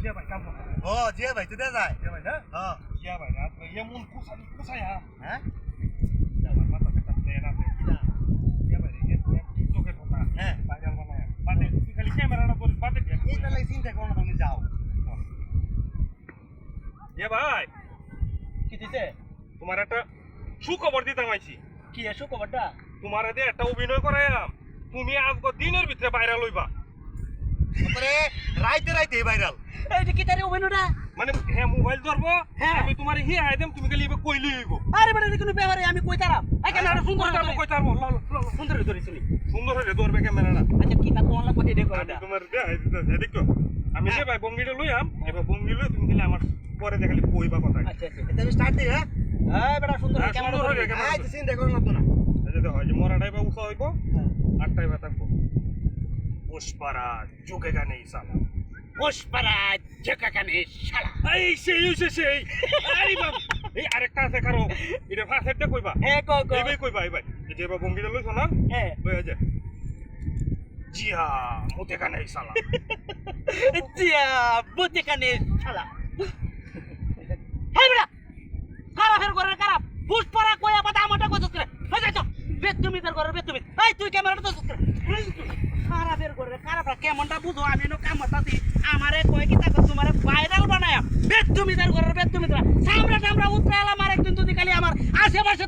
জিয়া ভাই কাম করতে ও জিয়া ভাই তুই যায় জিয়া ভাই না হ্যাঁ জিয়া ভাই রাত এমন কুসাই হ্যাঁ আমার মাথা একটা প্লেন আছে জিয়া ভাই টিকটকে ঢোকা হ্যাঁ ভাইরাল বানায় বাদে তুই খালি ক্যামেরাটা ধরিস বাদে এইটা লাই চিন্তা করো না তুমি যাও জিয়া ভাই কি দিছে তোমার একটা সুখবর দিতে আইছি কি এসো খবরটা তোমার দিয়ে একটা অভিনয় করাইলাম তুমি আজকে দিনের ভিতরে ভাইরাল হইবা তারপরে রাইতে রাইতে ভাইরাল এই যে কি তারে অভিনয়টা মানে হ্যাঁ মোবাইল ধরবো হ্যাঁ। আমি তোমার হি আইদেম তুমি খালি এবার কইলেই হইব আরে বেটা কোনো ব্যাপারে আমি কই তারাম এই ক্যামেরাটা সুন্দর কই তারবো কই তারবো ল ল সুন্দর ধরে শুনি সুন্দর হয়ে ধরবে ক্যামেরাটা আচ্ছা কি তা কোন লাগবে এটা আমি কইটা তোমার দেখো আমি যে ভাই বঙ্গিটা লইয়াম এবার বঙ্গি লই তুমি খালি আমার পরে দেখালি কইবা কথা আচ্ছা আচ্ছা এটা আমি স্টার্ট দিই হ্যাঁ এই বেটা সুন্দর হ্যাঁ, ক্যামেরা সুন্দর ধরে হয়ে গেছে। আচ্ছা চিন্তা করো না তো না এই যে হয় যে মরাটাই বা উঠা হইব আটটাই বা থাকবো পুষ্পারাজ যুগে গানে সালা পুষ্পরাজ ঝকাকানে শালা এই সেই আরে বাপ এই আরেকটা আছে কারো এটা ফার্স্ট কইবা হ্যাঁ কো কো এই ভাই কইবা এই ভাই এই যে এবার বঙ্গিটা লইছো না হ্যাঁ লইয়া যায় জি হ্যাঁ মুতে গানে সালা জিয়া বুতিকানে শালা এই বেটা কারা ফের করে কারা পুষ্পরা কইয়া বাদা আমাটা কইছস করে হই যাইতো বেতুমি তার করে বেতুমি এই তুই ক্যামেরাটা তো করে কারা ফের করে কারা কেমনটা বুঝো আমি নো কাম করতাছি আমারে কয় কি তাকে তোমারে ভাইরাল বানায়া বেতুমি তার করে বেতুমি তার সামরা সামরা উতরালা মার একদিন যদি খালি আমার আশেপাশে